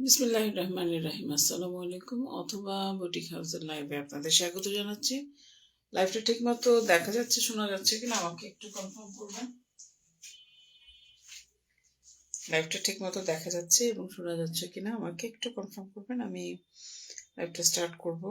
বিসমিল্লাহির রহমানির রহিম। আসসালামু আলাইকুম। অথবা বুটিক হাউসের লাইভে আপনাদের স্বাগত জানাচ্ছি। লাইভটা ঠিক মতো দেখা যাচ্ছে, শোনা যাচ্ছে কিনা আমাকে একটু কনফার্ম করবেন। লাইভটা ঠিক মতো দেখা যাচ্ছে এবং শোনা যাচ্ছে কিনা আমাকে একটু কনফার্ম করবেন। আমি লাইভটা স্টার্ট করব।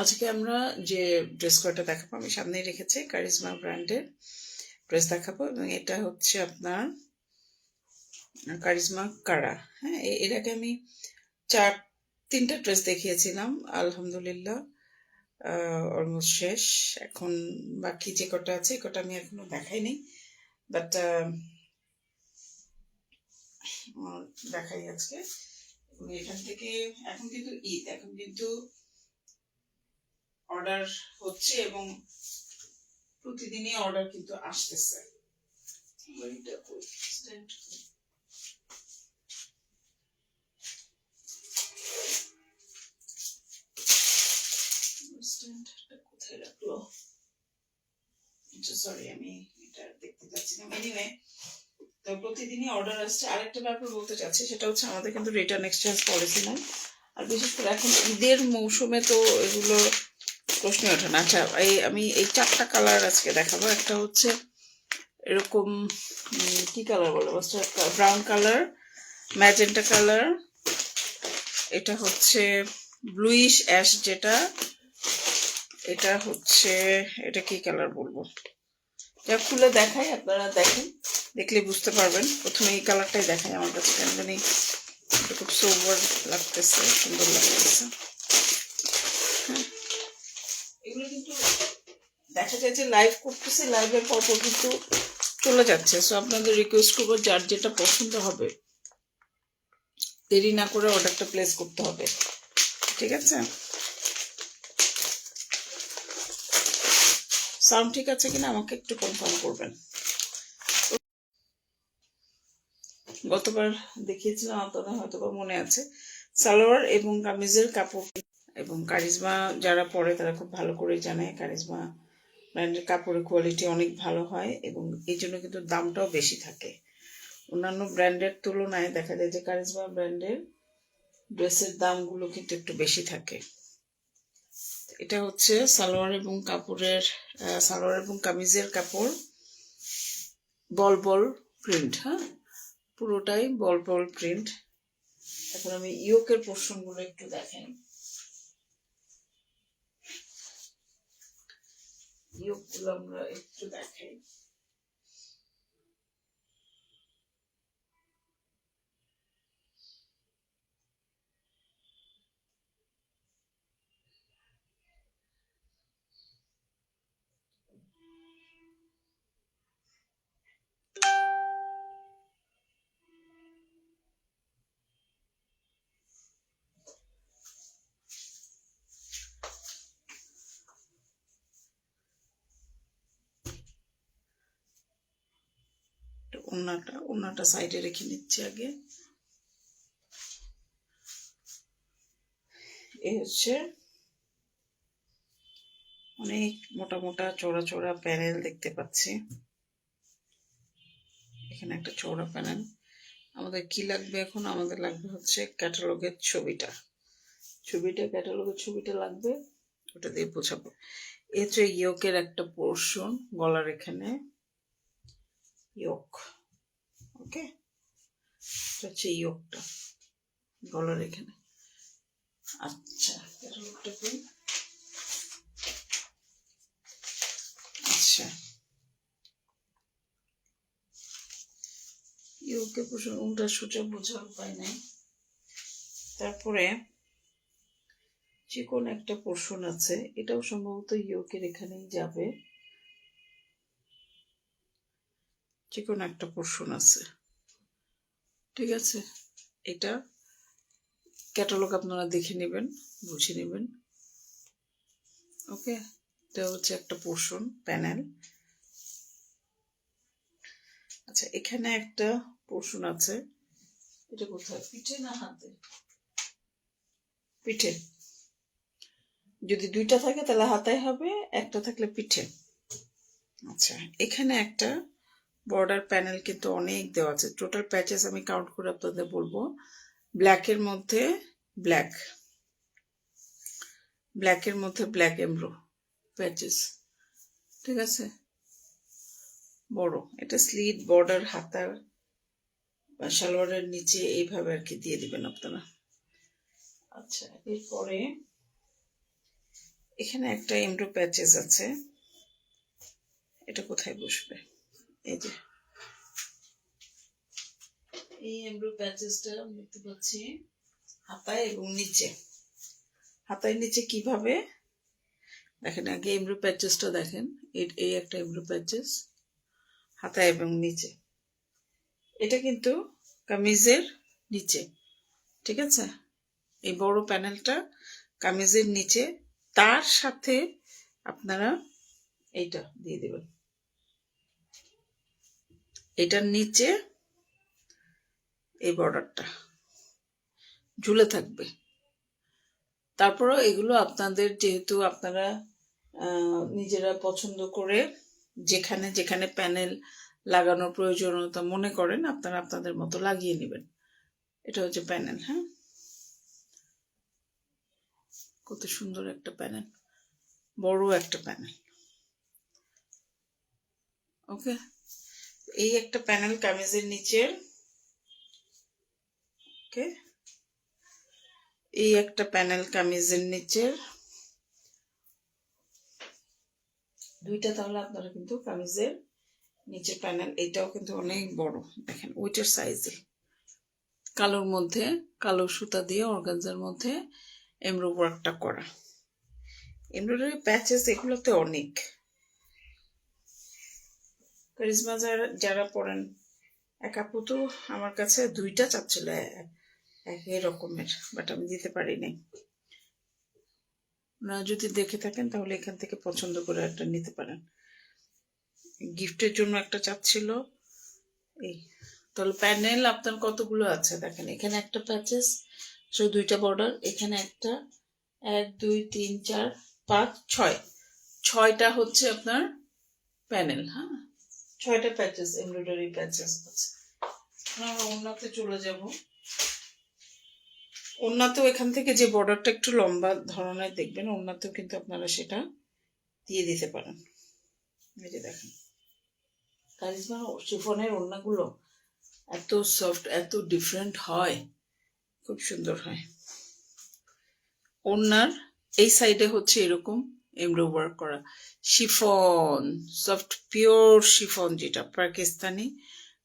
আজকে আমরা যে ড্রেস কোডটা দেখাবো, আমি সামনেই রেখেছি, কারিজমা ব্র্যান্ডের ড্রেস দেখাবো এবং এটা হচ্ছে আপনার কারিজমা কারা। হ্যাঁ, এর আগে আমি তিনটা ড্রেস দেখিয়েছিলাম, আলহামদুলিল্লাহ অলমোস্ট শেষ। এখন বাকি যে কটা আছে কটা আমি এখনো দেখাইনি, বাট দেখাই আজকে। এখান থেকে এখন কিন্তু ঈদ, এখন কিন্তু অর্ডার হচ্ছে এবং প্রতিদিনই অর্ডার কিন্তু আসতেছে। কোথায় রাখলো? সরি, আমি এটা দেখতে পাচ্ছি না। এনিওয়ে, তো প্রতিদিনই অর্ডার আসছে। আরেকটা ব্যাপার বলতে চাচ্ছি, সেটা হচ্ছে আমাদের কিন্তু রিটার্ন এক্সচেঞ্জ পলিসি নাই। আর বিশেষ করে এখন ঈদের মৌসুমে তো এগুলো প্রশ্ন ওঠে না। আচ্ছা, আমি এই চারটা কালার আজকে দেখাবো। একটা হচ্ছে এরকম কি কালার বলে, ব্রাউন কালার, ম্যাজেন্টা কালার, এটা হচ্ছে ব্লুইশ অ্যাশ, যেটা এটা হচ্ছে, এটা কি কালার বলবো, যা খুলে দেখাই, আপনারা দেখেন, দেখলে বুঝতে পারবেন। প্রথমে এই কালারটাই দেখাই, আমার কাছে কেন জানি এটা খুব সোবার লাগতেছে, সুন্দর লাগতেছে। হ্যাঁ, এগুলো কিন্তু দেখা যায় যে লাইভ করতেছে, লাইভের পর কিন্তু চলে যাচ্ছে। সো আপনাদের রিকোয়েস্ট করবো, যার যেটা পছন্দ হবে দেরি না করে অর্ডারটা প্লেস করতে হবে, ঠিক আছে? সাউন্ড ঠিক আছে কিনা আমাকে একটু কনফার্ম করবেন। গতবার দেখিয়েছিলাম, আপনাদের হয়তো বা মনে আছে, সালোয়ার এবং কামিজের কাপড় এবং কারিজমা যারা পরে তারা খুব ভালো করে জানে কারিজমা ব্র্যান্ডের কাপড়ের কোয়ালিটি অনেক ভালো হয় এবং এই জন্য কিন্তু দামটাও বেশি থাকে। অন্যান্য ব্র্যান্ডের তুলনায় দেখা যায় যে কারিজমা ব্র্যান্ডের ড্রেসের দামগুলো কিন্তু একটু বেশি থাকে। এটা হচ্ছে সালোয়ার এবং কাপড়ের, সালোয়ার এবং কামিজের কাপড়, বল বল প্রিন্ট। হ্যাঁ, পুরোটাই বল বল প্রিন্ট। এখন আমি ইয়োকের পোর্শনগুলো একটু দেখাই। ইয়োকগুলো আমরা একটু দেখাই। ওন্নাটা সাইডে রেখে নিচ্ছি আগে। এই হচ্ছে অনেক মোটা মোটা চওড়া চওড়া প্যানেল দেখতে পাচ্ছি। এখানে একটা চওড়া প্যানেল। আমাদের কি লাগবে এখন? আমাদের লাগবে হচ্ছে ক্যাটালগের ছবিটা, ক্যাটালগের ছবিটা লাগবে, ওটা দিয়ে বোঝাবো। এই হচ্ছে ইয়োকের একটা পোর্শন, গলার এখানে ইয়োক। ওকে, এটা হচ্ছে ইয়োকটা গলার এখানে। আচ্ছা, ক্যাটালগটা কই? আচ্ছা, ইয়োকের পোর্শন উল্টা সোজা বোঝার উপায় নাই। তারপরে চিকন একটা পোর্শন আছে, এটাও সম্ভবত ইয়োকের এখানেই যাবে। চিকন একটা পোর্শন আছে, ঠিক আছে? এটা ক্যাটালগ আপনারা দেখে নেবেন, বুঝে নেবেন। ওকে, এটা হচ্ছে একটা পোর্শন প্যানেল। আচ্ছা, এখানে একটা পোর্শন আছে, এটা কোথায়, পিঠে না হাতে? পিঠে। যদি দুইটা থাকে তাহলে হাতায় হবে, একটা থাকলে পিঠে। আচ্ছা, এখানে একটা বর্ডার প্যানেল কিন্তু অনেক দেওয়া আছে। টোটাল প্যাচেস আমি কাউন্ট করে আপনাদের বলবো। ব্ল্যাকের মধ্যে ব্ল্যাক, ব্ল্যাকের মধ্যে ব্ল্যাক এমব্রো প্যাচেস, ঠিক আছে, বড়। এটা স্লিট বর্ডার হাতার বা সালোয়ারের নিচে এইভাবে আর কি দিয়ে দিবেন আপনারা। আচ্ছা, এরপরে এখানে একটা এমব্রো প্যাচেস আছে, এটা কোথায় বসবে? এই যে এই এমব্রো প্যাচেসটা দেখতে পাচ্ছি হাতায় এবং নিচে। হাতায় নিচে কিভাবে দেখেন, আগে এমব্রো প্যাচেসটা দেখেন। এই একটা এমব্রো প্যাচেস হাতায় এবং নিচে, এটা কিন্তু কামিজের নিচে, ঠিক আছে। এই বড় প্যানেলটা কামিজের নিচে, তার সাথে আপনারা এইটা দিয়ে দেবেন। এটার নিচে এই বর্ডারটা ঝুলে থাকবে। তারপরও এগুলো আপনাদের, যেহেতু আপনারা নিজেরা পছন্দ করে যেখানে যেখানে প্যানেল লাগানোর প্রয়োজনীয়তা মনে করেন আপনারা আপনাদের মতো লাগিয়ে নেবেন। এটা হচ্ছে প্যানেল, হ্যাঁ, কত সুন্দর একটা প্যানেল, বড় একটা প্যানেল। ওকে, এই একটা প্যানেল কামিজের নিচের, ওকে, এই একটা প্যানেল কামিজের নিচের, দুইটা। তাহলে আপনারা কিন্তু কামিজের নিচের প্যানেল, এটাও কিন্তু অনেক বড়, দেখেন ওইটার সাইজে, কালোর মধ্যে কালো সুতা দিয়ে অর্গানজার মধ্যে এমব্রো ওয়ার্কটা করা। এমব্রয়ডারি প্যাচেস এগুলোতে অনেক। কারিজমা যারা পড়েন, এক আপু তো আমার কাছে দুইটা চাচ্ছিল একই রকমের, বাট আমি দিতে পারি নাই। না, যদি দেখে থাকেন তাহলে এখান থেকে পছন্দ করে একটা নিতে পারেন। গিফটের জন্য একটা চাচ্ছিল এই। তাহলে প্যানেল আপনার কতগুলো আছে দেখেন, এখানে একটা প্যাচেস, দুইটা বর্ডার, এখানে একটা, 1 2 3 4 5 6, 6টা হচ্ছে আপনার প্যানেল, হ্যাঁ, 6টা প্যাচেস, এমব্রয়ডারি প্যাচেস আছে। আমরা ওড়নাতে চলে যাব। ওড়নাতেও এখান থেকে যে বর্ডারটা একটু লম্বা ধরনের দেখবেন, ওড়নাতেও কিন্তু আপনারা সেটা দিয়ে দিতে পারেন। এই যে দেখেন, কারিজমা শিফনের ওড়নাগুলো এত সফট, এত ডিফারেন্ট হয়, খুব সুন্দর হয়। ওড়নার এই সাইডে হচ্ছে এরকম এমব্রো ওয়ার্ক করা শিফন, সফট পিওর শিফন, যেটা পাকিস্তানি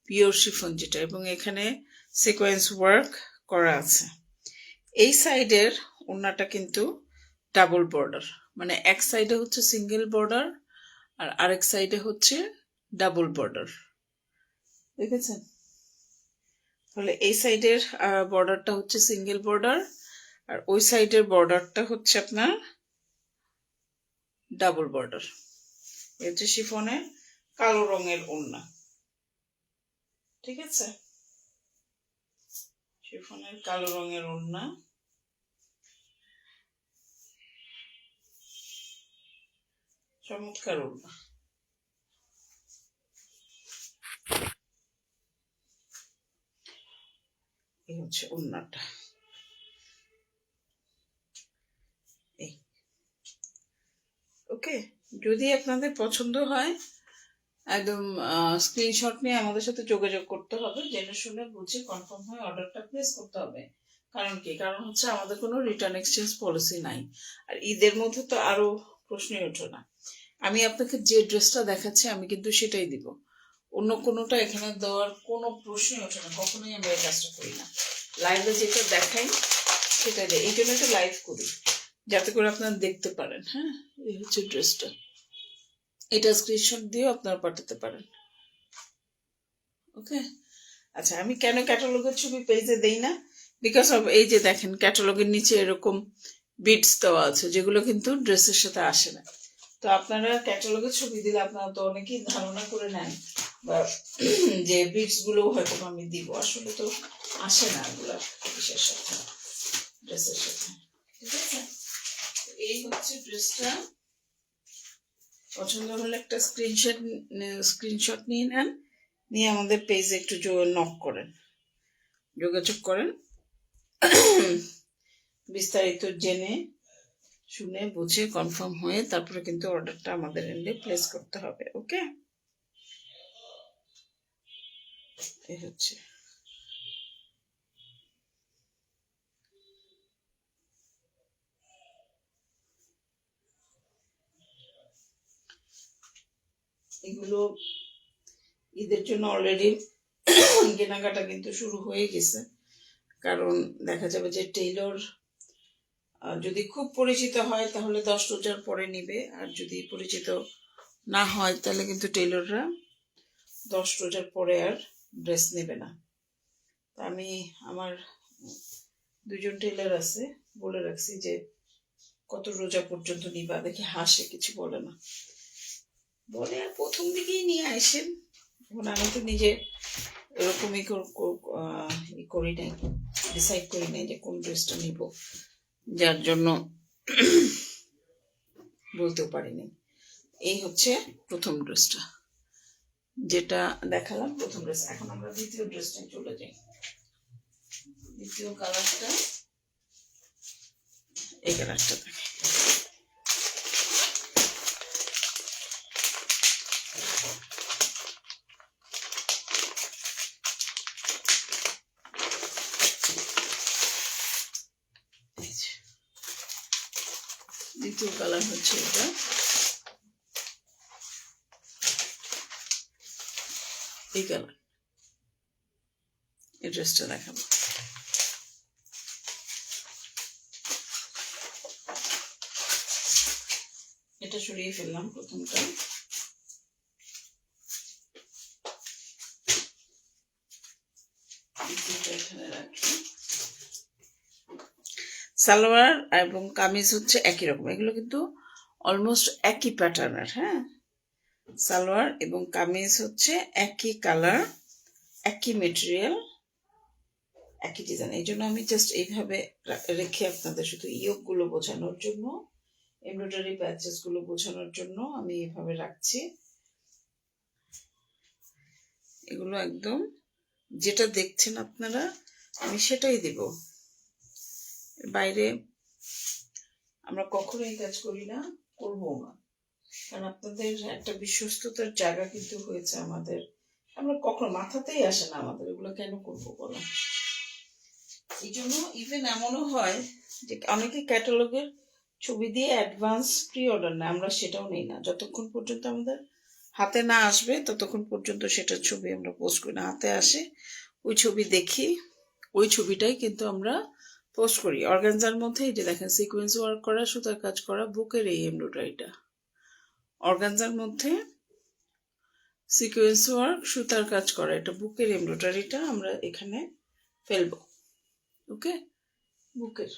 পিওর শিফন যেটা, এবং এখানে সিকোয়েন্স ওয়ার্ক করা আছে। এই সাইডের ওড়নাটা কিন্তু ডাবল বর্ডার, মানে এক সাইডে হচ্ছে সিঙ্গেল বর্ডার আর আরেক সাইডে হচ্ছে ডাবল বর্ডার, দেখেছেন? তাহলে এই সাইডের বর্ডারটা হচ্ছে সিঙ্গেল বর্ডার আর ওই সাইডের বর্ডারটা হচ্ছে আপনার ডাবল বর্ডার। এর যে শিফনে কালো রঙের ওড়না, ঠিক আছে, শিফনের কালো রঙের ওড়না, চমৎকার ওড়না। এই হচ্ছে ওড়নাটা, এই। ওকে, যদি আপনাদের পছন্দ হয় একদম স্ক্রিনশট নিয়ে আমাদের সাথে যোগাযোগ করতে হবে, জেনে শুনে বুঝে কনফার্ম হয়ে অর্ডারটা প্লেস করতে হবে। কারণ কি, কারণ হচ্ছে আমাদের কোনো রিটার্ন এক্সচেঞ্জ পলিসি নাই, আর ঈদের মধ্যে তো আরো প্রশ্নই ওঠে না। আমি আপনাকে যে ড্রেসটা দেখাচ্ছি আমি কিন্তু সেটাই দিব, অন্য কোনোটা এখানে দেওয়ার কোনো প্রশ্নই ওঠে না, কখনোই আমরা এই কাজটা করি না। লাইভে যেটা দেখাই সেটাই দেয়, এই জন্য একটা লাইভ করি যাতে করে আপনারা দেখতে পারেন। হ্যাঁ, এই হচ্ছে ড্রেসটা, এটা স্ক্রিনশট দিয়ে আপনারা পাঠাতে পারেন। ওকে, আচ্ছা, আমি কেন ক্যাটালগের ছবি পেজে দেই না, বিকজ অফ এই যে দেখেন ক্যাটালগের নিচে এরকম বিটস দেওয়া আছে যেগুলো কিন্তু ড্রেসের সাথে আসে না। তো আপনারা ক্যাটালগের ছবি দিলে আপনারা তো অনেকেই ধারণা করে নেন বা যে বিটস গুলো হয়তো আমি দিব, আসলে তো আসে না এগুলা ড্রেসের সাথে, ঠিক আছে? এই হচ্ছে ড্রেসটা। পছন্দ হলে একটা স্ক্রিনশট নিয়ে নেন, নিয়ে আমাদের পেজে একটু নক করেন, যোগাযোগ করেন, বিস্তারিত জেনে শুনে বুঝে কনফার্ম হয়ে তারপরে কিন্তু অর্ডারটা আমাদের এন্ডে প্লেস করতে হবে। ওকে, এই হচ্ছে এগুলো ঈদের জন্য অলরেডি কেনাকাটা কিন্তু শুরু হয়ে গেছে, কারণ দেখা যাবে যে টেইলর যদি খুব পরিচিত হয় তাহলে 10 রোজার পরে নিবে, আর যদি পরিচিত না হয় তাহলে কিন্তু টেইলররা 10 রোজার পরে আর ড্রেস নেবে না। আমি আমার 2জন টেইলর আছে, বলে রাখছি যে কত রোজা পর্যন্ত নিবা, দেখি হাসে, কিছু বলে না, বলে আর প্রথম দিকেই নিয়ে আসেন। এখন আমি তো নিজে এরকমই করি নাই, ডিসাইড করি নাই যে কোন ড্রেসটা নিব, যার জন্য বলতেও পারিনি। এই হচ্ছে প্রথম ড্রেসটা, যেটা দেখালাম প্রথম ড্রেস। এখন আমরা দ্বিতীয় ড্রেসটায় চলে যাই। দ্বিতীয় কালারটা, এই কালারটা দেখে, দ্বিতীয় কালার হচ্ছে এটা। এই কালার, এই ড্রেসটা দেখাবো। এটা সরিয়ে ফেললাম প্রথমটা। এখানে রাখি। সালোয়ার এবং কামিজ হচ্ছে একই রকম, এগুলো কিন্তু অলমোস্ট একই প্যাটার্নের। হ্যাঁ, সালোয়ার এবং কামিজ হচ্ছে একই কালার, একই মেটেরিয়াল, একই ডিজাইন। এই জন্য আমি জাস্ট এইভাবে রেখে আপনাদের শুধু ইয়োগগুলো বোঝানোর জন্য, এমব্রয়ডারি প্যাচেসগুলো বোঝানোর জন্য আমি এইভাবে রাখছি। এগুলো একদম যেটা দেখছেন আপনারা আমি সেটাই দিব, বাইরে আমরা কখনো এই কাজ করি না, করবো না, কারণ আপনাদের একটা বিশ্বস্ততার জায়গা কিন্তু হয়েছে আমাদের। আমরা কখনো মাথাতেই আসে না আমাদের এগুলো কেন করবো বলো। এই জন্য ইভেন এমনও হয় যে অনেকে ক্যাটালগের ছবি দিয়ে অ্যাডভান্স প্রি অর্ডার নেয়, আমরা সেটাও নেই না। যতক্ষণ পর্যন্ত আমাদের হাতে না আসবে ততক্ষণ পর্যন্ত সেটার ছবি আমরা পোস্ট করি না। হাতে আসে, ওই ছবি দেখি, ওই ছবিটাই কিন্তু আমরা পোস্ট করি। অর্গানজার মধ্যে এই যে দেখেন সিকোয়েন্স ওয়ার্ক করা, সুতার কাজ করা, বুকের এই এমব্রয়ডারিটা। অর্গানজার মধ্যে সিকোয়েন্স ওয়ার্ক, সুতার কাজ করা, এটা বুকের এমব্রয়ডারিটা আমরা এখানে ফেলবো। ওকে, বুকের।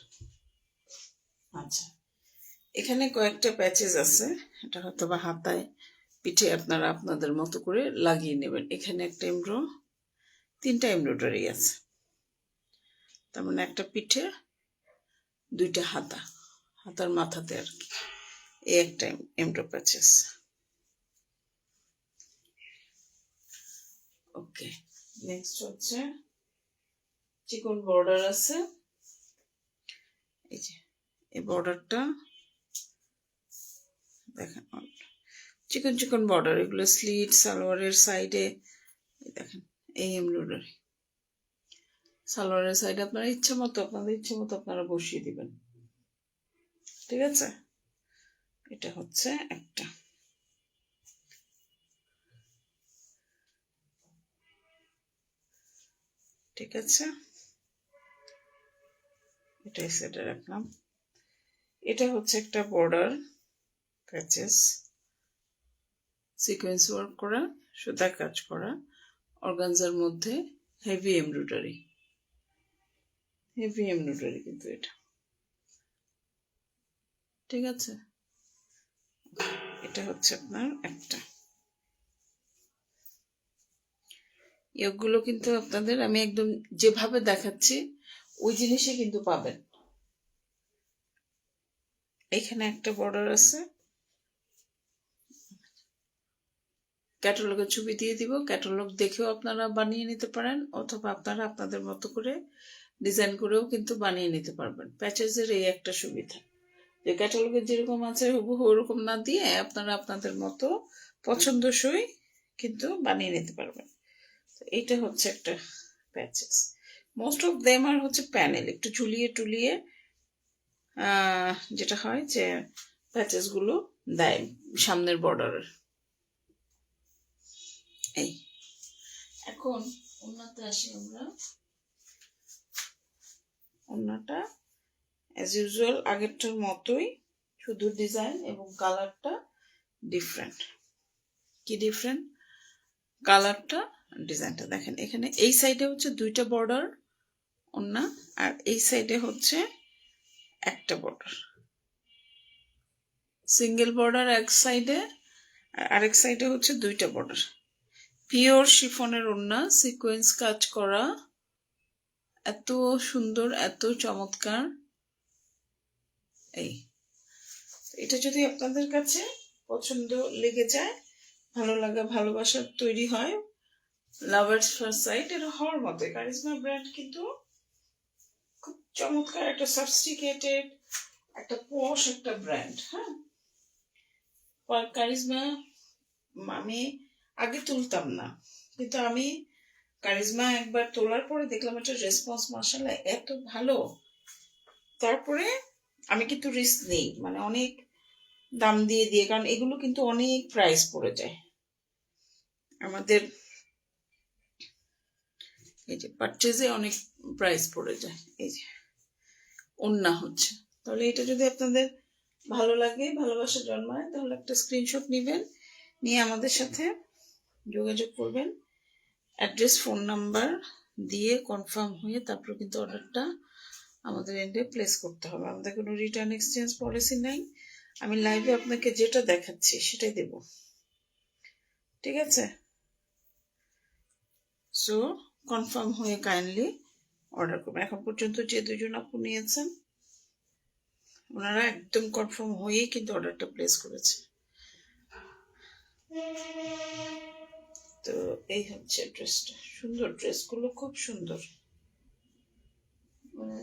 আচ্ছা, এখানে কয়েকটা প্যাচেস আছে, এটা হয়তো বা হাতায় পিঠে আপনারা আপনাদের মতো করে লাগিয়ে নেবেন। এখানে একটা তিনটা এমব্রয়ডারি আছে, তার মানে একটা পিঠে, দুইটা হাতা, হাতার মাথাতে আর কি, এই একটা এমব্রো প্যাচেস। ওকে, নেক্সট হচ্ছে চিকন বর্ডার আছে, এই যে এই বর্ডারটা দেখেন, চিকন চিকন বর্ডার, এগুলো স্লিট সালোয়ারের সাইডে দেখেন, এই এমব্রয়ডারি সালোয়ারের সাইডে আপনারা ইচ্ছা মতো, আপনাদের ইচ্ছে মতো আপনারা বসিয়ে দিবেন। ঠিক আছে, এটা হচ্ছে একটা। ঠিক আছে, এটাই সেটে রাখলাম। এটা হচ্ছে একটা বর্ডার প্যাচেস, সিকোয়েন্স ওয়ার্ক করা, সুতা কাজ করা, অর্গানজার মধ্যে হেভি এমব্রয়ডারি, হেভি এমব্রয়ডারি কিন্তু এটা। ঠিক আছে, এটা হচ্ছে আপনার একটা। ইয়োগগুলো কিন্তু আপনাদের আমি একদম যেভাবে দেখাচ্ছি ওই জিনিসই কিন্তু পাবেন। এখানে একটা বর্ডার আছে, ক্যাটালগের ছবি দিয়ে দিব, ক্যাটালগ দেখেও আপনারা বানিয়ে নিতে পারেন, অথবা আপনারা আপনাদের মতো করে ডিজাইন করেও কিন্তু বানিয়ে নিতে পারবেন। প্যাচেসের এই একটা সুবিধা যে ক্যাটালগে যেরকম আছে হুবহু ওরকম না দিয়ে আপনারা আপনাদের মতো পছন্দসই কিন্তু বানিয়ে নিতে পারবেন। এইটা হচ্ছে একটা patches. Most of them are হচ্ছে প্যানেল, একটু ঝুলিয়ে টুলিয়ে যেটা হয় যে প্যাচেস গুলো দেয় সামনের বর্ডারের। এই এখন ওন্নাতে আসি আমরা। ওন্নাটা অ্যাজ ইউজুয়াল আগেরটার মতোই, শুধু ডিজাইন এবং কালারটা ডিফারেন্ট। কি ডিফারেন্ট? কালারটা, ডিজাইনটা দেখেন। এখানে এই সাইডে হচ্ছে দুইটা বর্ডার ওন্না, আর এই সাইডে হচ্ছে একটা বর্ডার, সিঙ্গেল বর্ডার এক সাইডে, আর আরেক সাইডে হচ্ছে দুইটা বর্ডার। পিওর শিফনের ওন্না, সিকোয়েন্স কাজ করা, এত সুন্দর, এত চমৎকার। এই এটা যদি আপনাদের কাছে পছন্দ লেগে যায়, ভালো লাগা ভালোবাসার তৈরি হয়, লাভ এট ফার্স্ট সাইট, এটা হওয়ার মতো। কারিজমা ব্র্যান্ড কিন্তু খুব চমৎকার একটা সফিস্টিকেটেড, একটা পশ একটা ব্র্যান্ড। হ্যাঁ, কারিজমা আমি আগে তুলতাম না, কিন্তু আমি কারিজমা একবার তোলার পরে দেখলাম একটা রেসপন্স মাশাআল্লাহ এত ভালো, তারপরে আমি কিন্তু রিস্ক নেই, মানে অনেক দাম দিয়ে দিয়ে, কারণ এগুলো কিন্তু অনেক প্রাইস পড়ে যায় আমাদের, এই যে পারচেজে অনেক প্রাইস পড়ে যায়। এই যে ওন্না হচ্ছে, তাহলে এটা যদি আপনাদের ভালো লাগে, ভালোবাসা জন্মায়, তাহলে একটা স্ক্রিনশট নেবেন, নিয়ে আমাদের সাথে যোগাযোগ করবেন। অ্যাড্রেস, ফোন নাম্বার দিয়ে কনফার্ম হয়ে তারপর কিন্তু অর্ডারটা আমাদের এন্ডে প্লেস করতে হবে। আমাদের কোনো রিটার্ন এক্সচেঞ্জ পলিসি নাই। আমি লাইভে আপনাকে যেটা দেখাচ্ছি সেটাই দেব, ঠিক আছে? সো কনফার্ম হয়ে কাইন্ডলি অর্ডার করবেন। এখন পর্যন্ত যে দুজন আপু নিয়েছেন ওনারা একদম কনফার্ম হয়েই কিন্তু অর্ডারটা প্লেস করেছে। তো এই হচ্ছে ড্রেসটা, সুন্দর, ড্রেসগুলো খুব সুন্দর। মানে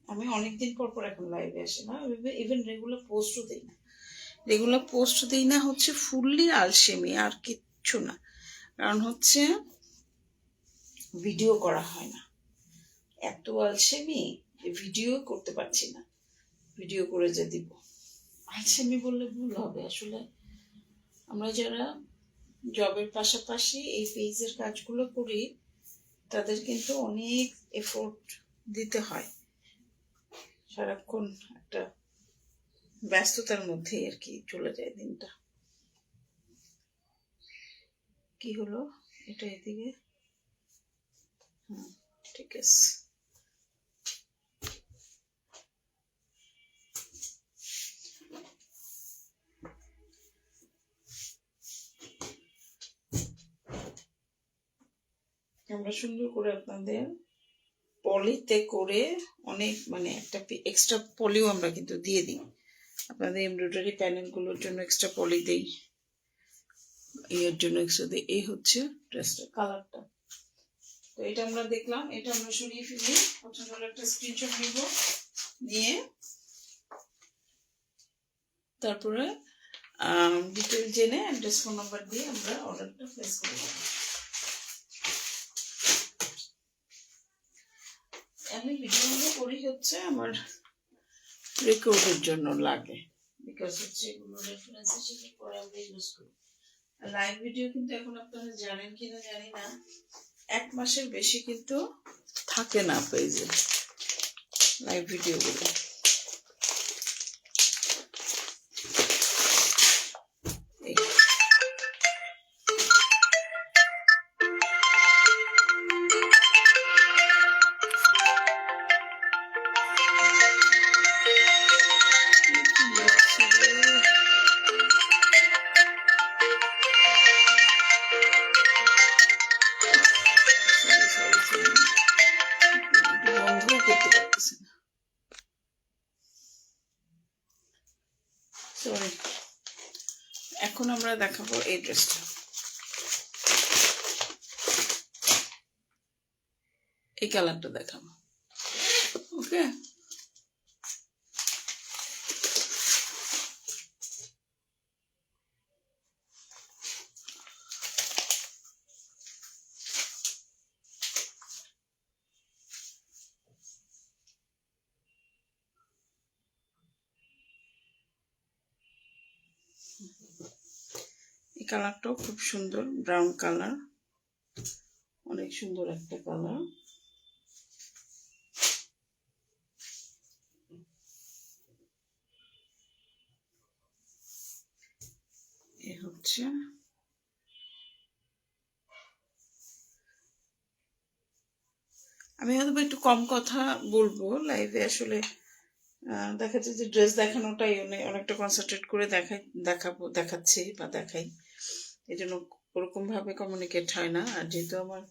আমি অনেকদিন পর পর এখন লাইভে আসি না, ইভেন রেগুলার পোস্টও দিই না। রেগুলার পোস্ট দিই না হচ্ছে ফুললি আলসেমি, আর কিচ্ছু না। কারণ হচ্ছে ভিডিও করা হয় না, এত আলসেমি যে ভিডিও করতে পারছি না। ভিডিও করে যে দিব, আলসেমি বললে ভুল হবে। আসলে আমরা যারা জবের পাশাপাশি এই পেজের কাজগুলো করি, তাদের কিন্তু অনেক এফোর্ট দিতে হয়, সারাক্ষণ একটা ব্যস্ততার মধ্যেই আর কি চলে যায় দিনটা। কি হলো এটা? এদিকে ঠিক আছে। আমরা সুন্দর করে আপনাদের পলিতে করে অনেক, মানে একটা এক্সট্রা পলিও আমরা কিন্তু দিয়ে দিই আপনাদের এমব্রয়ডারি প্যানেলগুলোর জন্য, এক্সট্রা পলি দিই, এর জন্য এক্সট্রা দিই। এই হচ্ছে ড্রেসটা, কালারটা। তো এটা আমরা দেখলাম, এটা আমরা সরিয়ে ফেলি, পছন্দ হলে একটা স্ক্রিনশট নিব, নিয়ে তারপরে ডিটেল জেনে অ্যাড্রেস, ফোন নাম্বার দিয়ে আমরা অর্ডারটা প্লেস করে দেবো। আমি ভিডিওগুলো করি হচ্ছে আমার রেকর্ডের জন্য লাগে, বিকজ হচ্ছে এগুলো রেফারেন্স হিসেবে পরে আমরা ইউজ করি। লাইভ ভিডিও কিন্তু এখন আপনারা জানেন কিনা জানি না, 1 মাসের বেশি কিন্তু থাকে না পেজে লাইভ ভিডিওগুলো। এখন আমরা দেখাবো এই ড্রেসটা। এই কালারটা দেখাবো। ওকে, এই কালারটাও খুব সুন্দর, ব্রাউন কালার, অনেক সুন্দর একটা কালার। এ হচ্ছে আমি হয়তো একটু কম কথা বলবো লাইভে, আসলে দেখা যাচ্ছে যে ড্রেস দেখানোটাই অনেকটা কনসেন্ট্রেট করে দেখাচ্ছি বা দেখাই, এই জন্য ওরকম ভাবে কমিউনিকেট হয় না। আর যেহেতু আমার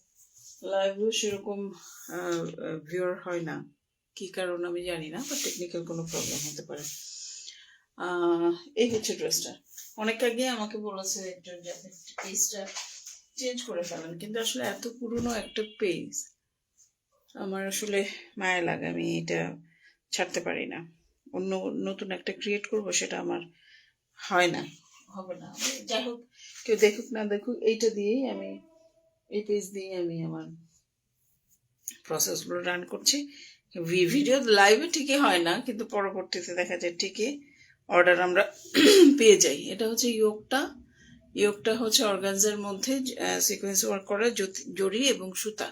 লাইভেও সেরকম ভিউয়ার হয় না, কি কারণ আমি জানি না, বা টেকনিক্যাল কোনো প্রবলেম হতে পারে। এই হচ্ছে ড্রেসটা। অনেক আগে আমাকে বলেছে একজন যে আপনি পেজটা চেঞ্জ করে ফেলেন, কিন্তু আসলে এত পুরনো একটা পেজ আমার আসলে মায়া লাগে, আমি এটা ছাড়তে পারি না। অন্য নতুন একটা ক্রিয়েট করব, সেটা আমার হয় না, হবে না। যাই হোক, কেউ দেখুক না দেখুক, এইটা দিয়েই আমি, এই পেজ দিয়েই আমি আমার প্রসেসগুলো রান করছি। ভিডিও লাইভে ঠিকই হয় না, কিন্তু পরবর্তীতে দেখা যায় ঠিকই অর্ডার আমরা পেয়ে যাই। এটা হচ্ছে ইয়োগটা হচ্ছে অর্গানজার মধ্যে সিকোয়েন্স ওয়ার্ক করা, জরি এবং সুতা,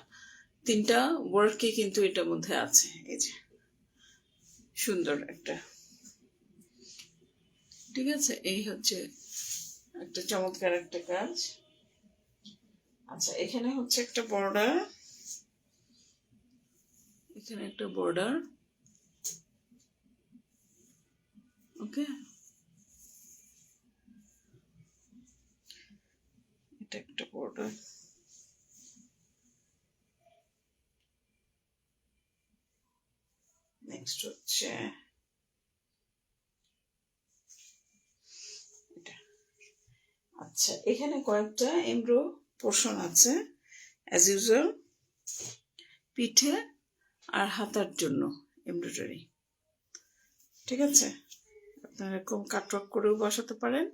তিনটা ওয়ার্কই কিন্তু এটার মধ্যে আছে। এই যে সুন্দর একটা, ঠিক আছে, এই হচ্ছে একটা চমৎকার একটা কাজ। আচ্ছা, এখানে হচ্ছে একটা বর্ডার, এখানে একটা বর্ডার, ওকে, এটা একটা বর্ডার, নেক্সট হচ্ছে এটা। আচ্ছা, এখানে কয়েকটা এমব্রো পোর্শন আছে অ্যাজ ইউজুয়াল, পিঠে আর হাতার জন্য এমব্রয়ডারি, ঠিক আছে। আপনারা এরকম কাটওয়ার্ক করেও বসাতে পারেন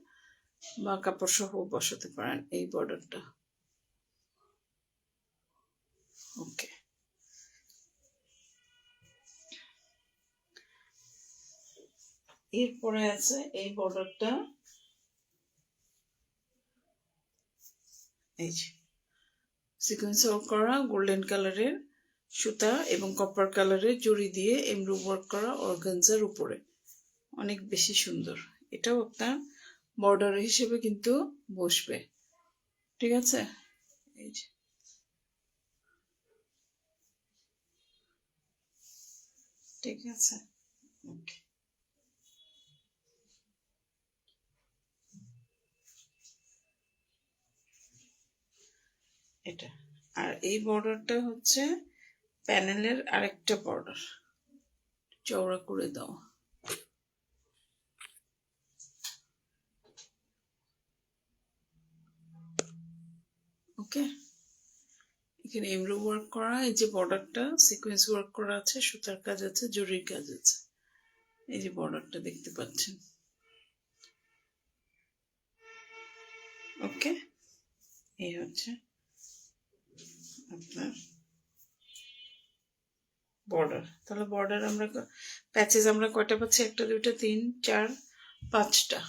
বা কাপড় সহ বসাতে পারেন এই বর্ডারটা। ওকে, এরপরে আছে এই বর্ডারটা, এই যে সিকোয়েন্স ওয়ার্ক করা গোল্ডেন কালারের সুতা এবং কপার কালারের জড়ি দিয়ে এমব্রো ওয়ার্ক করা অর্গানজার উপরে, অনেক বেশি সুন্দর। এটাও আপনার বর্ডার হিসেবে কিন্তু বসবে, ঠিক আছে। এই যে ঠিক আছে, ওকে, এটা। আর এই বর্ডারটা হচ্ছে প্যানেলের আরেকটা বর্ডার, চওড়া করে দাও, ওকে। এখানে এমব্রো ওয়ার্ক করা, এই যে বর্ডারটা সিকোয়েন্স ওয়ার্ক করা আছে, সুতার কাজ আছে, জরির কাজ আছে, এই যে বর্ডারটা দেখতে পাচ্ছেন, ওকে। এই হচ্ছে আপনার বর্ডার। তাহলে বর্ডার আমরা প্যাচেস আমরা কয়টা পাচ্ছি? 1 2 3 4 5টা,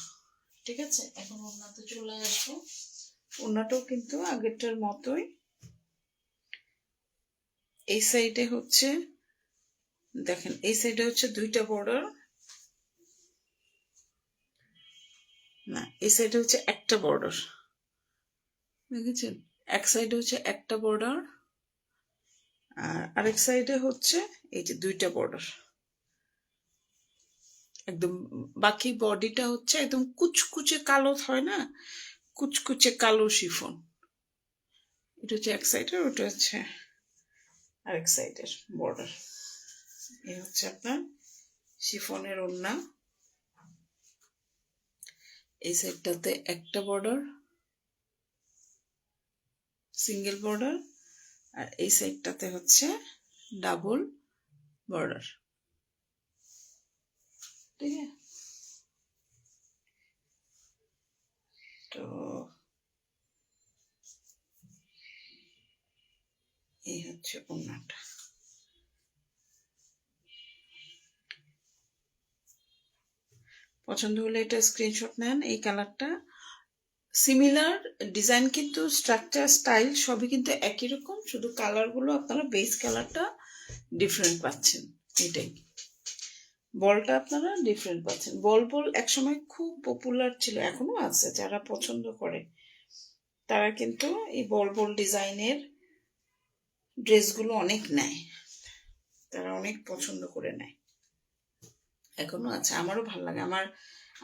ঠিক আছে। এখন ওড়নাতে চলে আসবো। ওড়নাটাও কিন্তু আগেরটার মতোই, এই সাইডে হচ্ছে দেখেন, এই সাইডে হচ্ছে 2টা বর্ডার, না এই সাইডে হচ্ছে একটা বর্ডার, দেখেছেন, এক সাইডে হচ্ছে একটা বর্ডার আর আরেক সাইডে হচ্ছে এই যে 2টা বর্ডার, একদম। বাকি বডিটা হচ্ছে একদম কুচকুচে কালো হয় না, কুচকুচে কালো শিফন, এটা হচ্ছে এক সাইডের, ওটা হচ্ছে আরেক সাইডের বর্ডার। এই হচ্ছে আপনার শিফনের ওড়না, এই সাইডটাতে একটা বর্ডার, সিঙ্গেল বর্ডার, আর এই সাইডটাতে হচ্ছে ডাবল বর্ডার। ঠিক আছে, তো এই হচ্ছে ওড়নাটা। পছন্দ হলে এটা স্ক্রিনশট নেন। এই কালারটা সিমিলার ডিজাইন, কিন্তু স্ট্রাকচার স্টাইল সবই কিন্তু একই রকম, শুধু কালারগুলো আপনারা বেস কালারটা ডিফারেন্ট পাচ্ছেন। এটাই, বলটা আপনারা ডিফারেন্ট পাচ্ছেন। বল একসময় খুব পপুলার ছিল, এখনো আছে, যারা পছন্দ করে তারা কিন্তু এই বল ডিজাইনের ড্রেসগুলো অনেক নেয়, তারা অনেক পছন্দ করে নেয়, এখনো আছে, আমারও ভালো লাগে।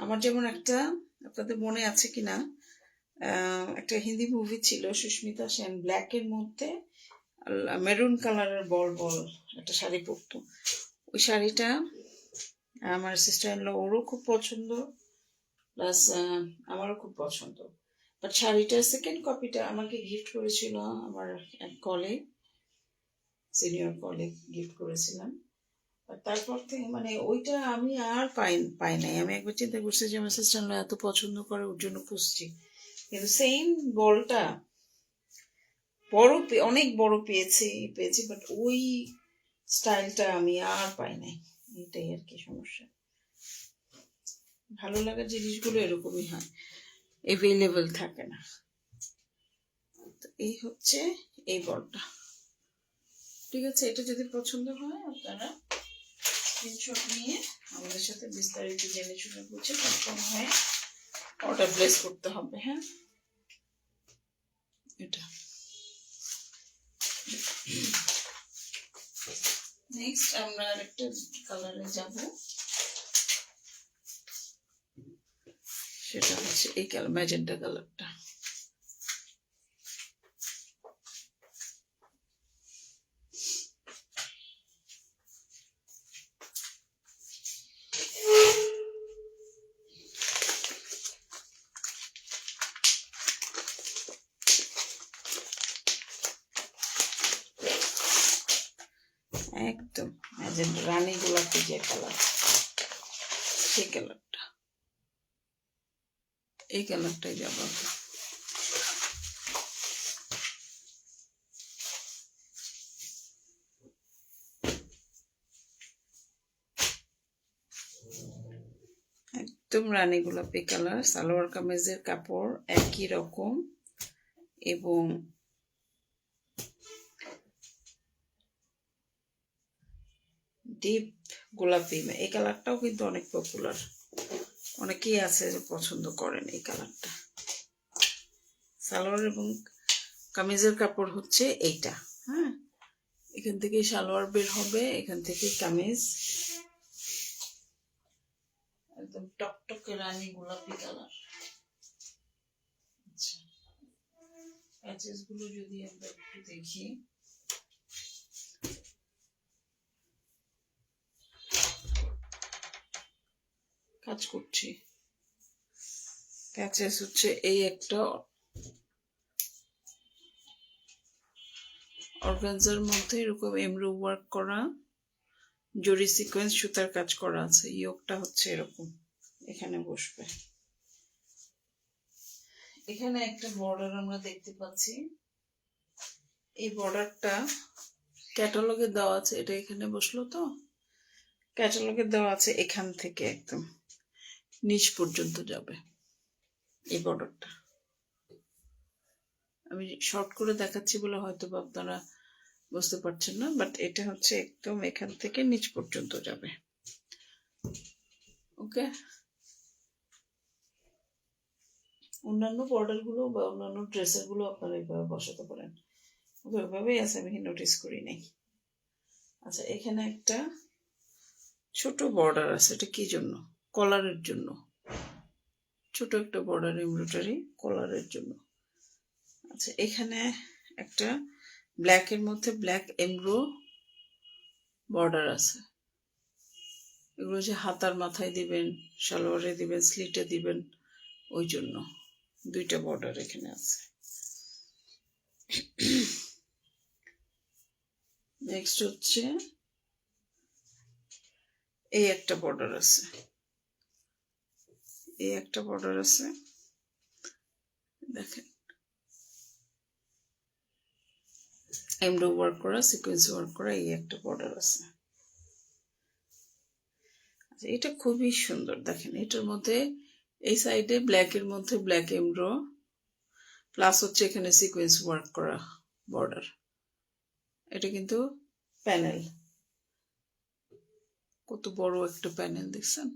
আমার যেমন একটা, আপনাদের মনে আছে কিনা, একটা হিন্দি মুভি ছিল, সুস্মিতা সেন ব্ল্যাকের মধ্যে মেরুন কালারের বল একটা শাড়ি পরতো। ওই শাড়িটা আমার সিস্টার ইন ল ওরও খুব পছন্দ, প্লাস আমারও খুব পছন্দ। বাট শাড়িটার সেকেন্ড কপিটা আমাকে গিফট করেছিল আমার এক কলিগ, সিনিয়র কলিগ গিফট করেছিলাম। তারপর থেকে মানে ওইটা আমি আর পাই নাই। আমি একবার চিন্তা করছি যে আমার সিস্টার ইন ল এত পছন্দ করে, ওর জন্য খুঁজছি, কিন্তু সেম বলটা অনেক বড় পেয়েছি, বাট ওই স্টাইলটা আমি আর পাই নাই। এটাই আর কি সমস্যা। ভালো লাগার জিনিসগুলো এরকমই হয়, এভেলেবল থাকে না। এই হচ্ছে এই বলটা। ঠিক আছে, এটা যদি পছন্দ হয় আপনারা স্ক্রিনশট নিয়ে আমাদের সাথে বিস্তারিত জেনে শুনে বুঝে কনফার্ম হয়ে অর্ডার প্লেস করতে হবে। হ্যাঁ, এটা নেক্সট আমরা আরেকটা কালারে যাব, সেটা হচ্ছে এই কালার, ম্যাজেন্টা কালারটা। একদম ম্যাজেন্টা রানী গোলাপি যে কালার, সেই কালারটা, এই কালারটাই যাবো। একদম রানী গোলাপি কালার, সালোয়ার কামিজের কাপড় একই রকম, এবং ডিপ গোলাপি। এই কালারটাও কিন্তু অনেক পপুলার, অনেকেই আছে যে পছন্দ করেন এই কালারটা। সালোয়ার এবং কামিজের কাপড় হচ্ছে এইটা। হ্যাঁ, এখান থেকে সালোয়ার বের হবে, এখান থেকে কামিজ, একদম টকটকে রানী গোলাপি কালার। আচ্ছা, প্যাচেস গুলো যদি আমরা একটু দেখি, কাজ করছি। প্যাচেস হচ্ছে এই একটা অর্গানজার মধ্যে এরকম এমব্রো ওয়ার্ক করা, জরি সিকোয়েন্স সুতার কাজ করা আছে। ইয়োগটা হচ্ছে এরকম, এখানে বসবে। এখানে একটা বর্ডার আমরা দেখতে পাচ্ছি, এই বর্ডারটা ক্যাটালগে দেওয়া আছে, এটা এখানে বসলো তো, ক্যাটালগে দেওয়া আছে এখান থেকে একদম নিচ পর্যন্ত যাবে এই বর্ডারটা। আমি শর্ট করে দেখাচ্ছি বলে হয়তো আপনারা বুঝতে পারছেন না, বাট এটা হচ্ছে একদম এখান থেকে নিচ পর্যন্ত যাবে। ওকে, অন্যান্য বর্ডার গুলো বা অন্যান্য ড্রেসের গুলো আপনারা এইভাবে বসাতে পারেন, ওইভাবেই আছে, আমি নোটিস করি নাই। আচ্ছা, এখানে একটা ছোট বর্ডার আছে, এটা কি জন্য? কলারের জন্য, ছোট একটা বর্ডার এমব্রয়ডারি কলারের জন্য। আচ্ছা, এখানে একটা ব্ল্যাকের মধ্যে ব্ল্যাক এমব্রো বর্ডার আছে। এগুলো যে হাতার মাথায় দিবেন, সালোয়ারে দিবেন, স্লিটে দিবেন, ওই জন্য দুইটা বর্ডার এখানে আছে। নেক্সট হচ্ছে এই একটা বর্ডার আছে, এই একটা বর্ডার আছে, দেখেন এমব্রো ওয়ার্ক করা, সিকোয়েন্স ওয়ার্ক করা, এই একটা বর্ডার আছে। আচ্ছা, এটা খুবই সুন্দর। দেখেন এটার মধ্যে এই সাইডে ব্ল্যাকের মধ্যে ব্ল্যাক এমব্রো প্লাস হচ্ছে এখানে সিকোয়েন্স ওয়ার্ক করা বর্ডার। এটা কিন্তু প্যানেল, কত বড় একটা প্যানেল দেখছেন?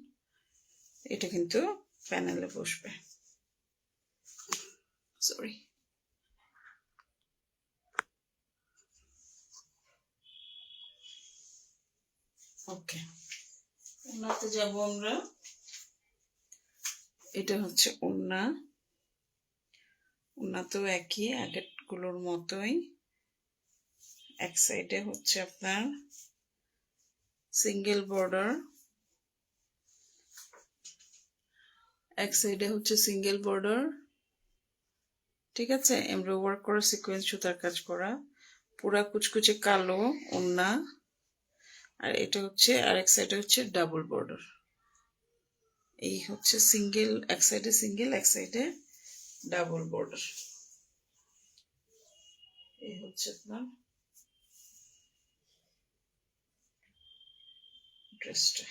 এটা কিন্তু প্যানেলে বসবে। সরি, ওকে, ওনাতে যাব আমরা। এটা হচ্ছে ওন্না, ওন্নাতেও একই আগেরগুলোর মতোই। এক সাইডে হচ্ছে আপনার সিঙ্গেল বর্ডার, এক সাইডে হচ্ছে সিঙ্গেল বর্ডার, ঠিক আছে, এমব্রো ওয়ার্ক করা, সিকোয়েন্স সুতার কাজ করা, পুরা কুচকুচে কালো ওন্না। আর এটা হচ্ছে আরেক সাইডে হচ্ছে ডাবল বর্ডার। এই হচ্ছে সিঙ্গেল, এক সাইডে সিঙ্গেল, এক সাইডে ডাবল বর্ডার। এই হচ্ছে আপনার ড্রেসটা।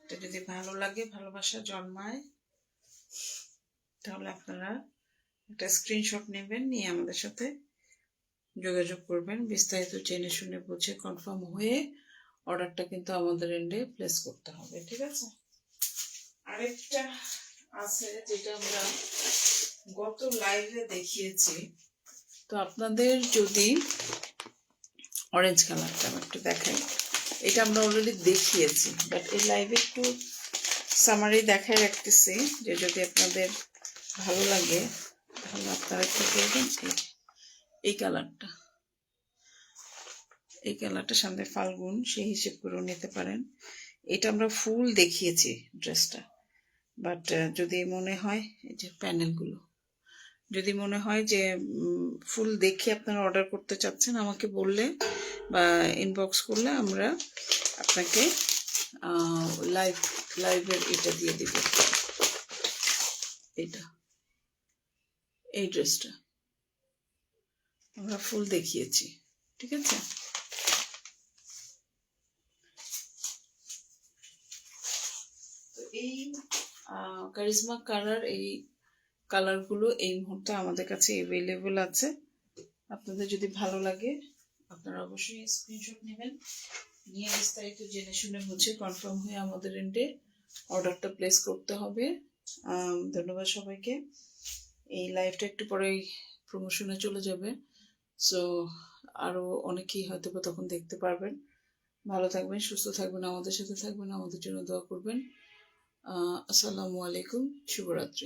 এটা যদি ভালো লাগে, ভালোবাসা জন্মায়, তাহলে আপনারা একটা স্ক্রিনশট নেবেন, নিয়ে আমাদের সাথে যোগাযোগ করবেন। বিস্তারিত জেনে শুনে বুঝে কনফার্ম হয়ে অর্ডারটা কিন্তু আমাদের এন্ডে প্লেস করতে হবে, ঠিক আছে? আরেকটা আছে যেটা আমরা গত লাইভে দেখিয়েছি, তো আপনাদের যদি অরেঞ্জ কালারটা আমি একটু দেখাই। এটা আমরা অলরেডি দেখিয়েছি, বাট এই লাইভে একটু সামারি দেখাই রাখতেছি, যে যদি আপনাদের ভালো লাগে তাহলে আপনারা কি করবেন, এই কালারটা, এই কালারটা সামনে ফাল্গুন, সেই হিসেব করেও নিতে পারেন। এটা আমরা ফুল দেখিয়েছি ড্রেসটা, বাট যদি মনে হয়, এই যে প্যানেলগুলো, যদি মনে হয় যে ফুল দেখে আপনারা অর্ডার করতে চাচ্ছেন, আমাকে বললে বা ইনবক্স করলে আমরা আপনাকে লাইভের এটা দিয়ে দিব। এটা এই ড্রেসটা আমরা ফুল দেখিয়েছি, ঠিক আছে? তো এই কারিজমা কালার, এই কালারগুলো এই মুহূর্তে আমাদের কাছে অ্যাভেলেবল আছে। আপনাদের যদি ভালো লাগে আপনারা অবশ্যই স্ক্রিনশট নেবেন, নিয়ে বিস্তারিত জেনে শুনে বুঝে কনফার্ম হয়ে আমাদের এন্ডে অর্ডারটা প্লেস করতে হবে। ধন্যবাদ সবাইকে। এই লাইভটা একটু পরেই প্রমোশনে চলে যাবে, সো আরও অনেকেই হয়তো তখন দেখতে পারবেন। ভালো থাকবেন, সুস্থ থাকবেন, আমাদের সাথে থাকবেন, আমাদের জন্য দোয়া করবেন। আসসালামু আলাইকুম, শুভরাত্রি।